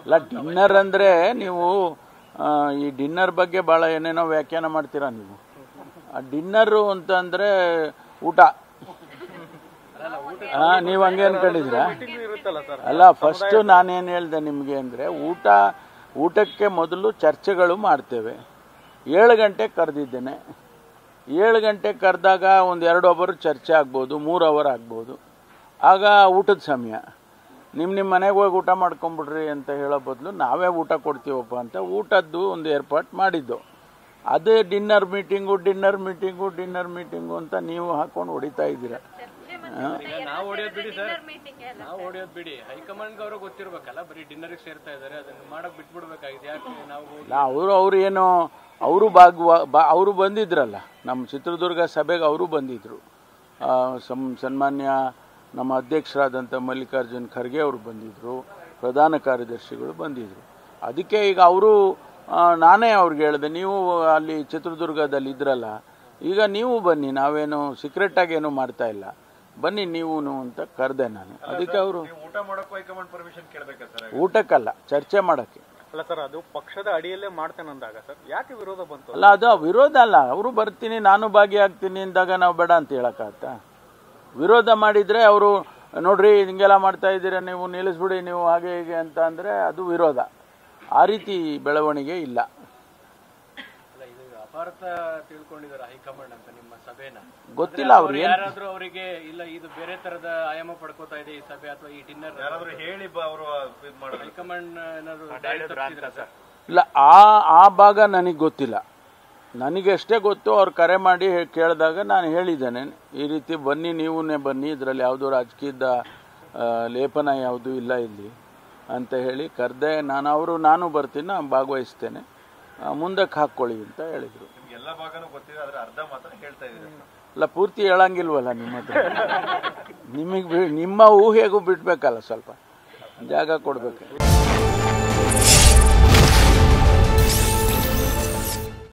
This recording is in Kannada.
ಅಲ್ಲ, ಡಿನ್ನರ್ ಅಂದರೆ ನೀವು ಈ ಡಿನ್ನರ್ ಬಗ್ಗೆ ಭಾಳ ಏನೇನೋ ವ್ಯಾಖ್ಯಾನ ಮಾಡ್ತೀರಾ ನೀವು. ಆ ಡಿನ್ನರು ಅಂತಂದರೆ ಊಟ. ನೀವು ಹಂಗೆ ಅನ್ಕೊಂಡಿದ್ದೀರಾ? ಅಲ್ಲ, ಫಸ್ಟು ನಾನೇನು ಹೇಳಿದೆ ನಿಮಗೆ ಅಂದರೆ ಊಟಕ್ಕೆ ಮೊದಲು ಚರ್ಚೆಗಳು ಮಾಡ್ತೇವೆ. 7 ಗಂಟೆಗೆ ಕರೆದಿದ್ದೇನೆ. 7 ಗಂಟೆಗೆ ಕರೆದಾಗ ಒಂದು 2 ಅವರ್ ಚರ್ಚೆ ಆಗ್ಬೋದು, 3 ಅವರ್ ಆಗ್ಬೋದು. ಆಗ ಊಟದ ಸಮಯ. ನಿಮ್ಮ ಮನೆಗೆ ಹೋಗಿ ಊಟ ಮಾಡ್ಕೊಂಬಿಡ್ರಿ ಅಂತ ಹೇಳೋ ಬದಲು ನಾವೇ ಊಟ ಕೊಡ್ತೀವಪ್ಪ ಅಂತ ಊಟದ್ದು ಒಂದು ಏರ್ಪಾಟ್ ಮಾಡಿದ್ದು. ಅದೇ ಡಿನ್ನರ್ ಮೀಟಿಂಗು ಅಂತ ನೀವು ಹಾಕೊಂಡು ಹೊಡಿತಾ ಇದ್ದೀರಾ. ನಾವು ಹೊಡಿಯೋದು ಬಿಡಿ, ಹೈಕಮಾಂಡ್ ಅವರು ಗೊತ್ತಿರ್ಬೇಕಲ್ಲ, ಬರೀ ಡಿನ್ನರ್ಗೆ ಸೇರ್ತಾ ಇದಾರೆ, ಅದನ್ನ ಮಾಡಕ್ ಬಿಟ್ಬಿಡ್ಬೇಕಾಗಿದೆ. ಯಾಕೆ ನಾವು ಅವರು ಬಂದಿದ್ರಲ್ಲ ನಮ್ಮ ಚಿತ್ರದುರ್ಗ ಸಭೆಗೆ, ಅವರು ಬಂದಿದ್ರು. ಸನ್ಮಾನ್ಯ ನಮ್ಮ ಅಧ್ಯಕ್ಷರಾದಂಥ ಮಲ್ಲಿಕಾರ್ಜುನ್ ಖರ್ಗೆ ಅವರು ಬಂದಿದ್ದರು, ಪ್ರಧಾನ ಕಾರ್ಯದರ್ಶಿಗಳು ಬಂದಿದ್ದರು. ಅದಕ್ಕೆ ಈಗ ನಾನೇ ಅವ್ರಿಗೆ ಹೇಳಿದೆ, ನೀವು ಅಲ್ಲಿ ಚಿತ್ರದುರ್ಗದಲ್ಲಿ ಇದ್ರಲ್ಲ, ಈಗ ನೀವು ಬನ್ನಿ, ನಾವೇನು ಸೀಕ್ರೆಟಾಗಿ ಏನೂ ಮಾಡ್ತಾ ಇಲ್ಲ, ಬನ್ನಿ ನೀವು ಅಂತ ಕರೆದೆ ನಾನು. ಅದಕ್ಕೆ ಅವರು ಊಟಕ್ಕಲ್ಲ, ಚರ್ಚೆ ಮಾಡೋಕ್ಕೆ. ಅಲ್ಲ ಸರ್, ಅದು ಪಕ್ಷದ ಅಡಿಯಲ್ಲೇ ಮಾಡ್ತೇನೆ ಅಂದಾಗ ಸರ್ ಯಾಕೆ ವಿರೋಧ ಬಂತು? ಅಲ್ಲ, ಅದು ವಿರೋಧ ಅಲ್ಲ. ಅವರು ಬರ್ತೀನಿ, ನಾನು ಭಾಗಿಯಾಗ್ತೀನಿ ಅಂದಾಗ ನಾವು ಬೇಡ ಅಂತ ಹೇಳಕ್ಕಾಗತ್ತಾ? ವಿರೋಧ ಮಾಡಿದರೆ ಅವರು ನೋಡ್ರಿ ಹಿಂಗೆಲ್ಲ ಮಾಡ್ತಾ ಇದ್ದೀರಾ, ನೀವು ನಿಲ್ಲಿಸ್ಬಿಡಿ, ನೀವು ಹಾಗೆ ಹೀಗೆ ಅಂತ ಅಂದರೆ ಅದು ವಿರೋಧ. ಆ ರೀತಿ ಬೆಳವಣಿಗೆ ಇಲ್ಲ. ಅಪಾರ್ಥ ತಿಳ್ಕೊಂಡಿದ್ದಾರೆ ಹೈಕಮಾಂಡ್ ಅಂತ ನಿಮ್ಮ ಸಭೆನ. ಗೊತ್ತಿಲ್ಲ ಅವ್ರು ಯಾರಾದ್ರೂ ಅವರಿಗೆ ಇಲ್ಲ ಇದು ಬೇರೆ ತರದ ಆಯಾಮ ಪಡ್ಕೋತಾ ಇದೆ ಈ ಸಭೆ ಅಥವಾ ಈ ಡಿನ್ನರ್ ಹೇಳಿ ಅವರು ಹೈಕಮಾಂಡ್ ಇಲ್ಲ, ಆ ಭಾಗ ನನಗೆ ಗೊತ್ತಿಲ್ಲ. ನನಗೆಷ್ಟೇ ಗೊತ್ತು, ಅವ್ರು ಕರೆ ಮಾಡಿ ಕೇಳಿದಾಗ ನಾನು ಹೇಳಿದ್ದೇನೆ, ಈ ರೀತಿ ಬನ್ನಿ, ನೀವೇ ಬನ್ನಿ, ಇದರಲ್ಲಿ ಯಾವುದೋ ರಾಜಕೀಯದ ಲೇಪನ ಯಾವುದೂ ಇಲ್ಲ ಇಲ್ಲಿ ಅಂತ ಹೇಳಿ ಕರೆದೆ. ನಾನು ಬರ್ತೀನಿ, ನಾನು ಭಾಗವಹಿಸ್ತೇನೆ, ಮುಂದಕ್ಕೆ ಹಾಕ್ಕೊಳ್ಳಿ ಅಂತ ಹೇಳಿದರು. ಅಲ್ಲ, ಪೂರ್ತಿ ಹೇಳಂಗಿಲ್ವಲ್ಲ ನಿಮ್ಮ ಹತ್ರ. ನಿಮ್ಮ ಊಹೆಗೂ ಬಿಡ್ಬೇಕಲ್ಲ, ಸ್ವಲ್ಪ ಜಾಗ ಕೊಡ್ಬೇಕು.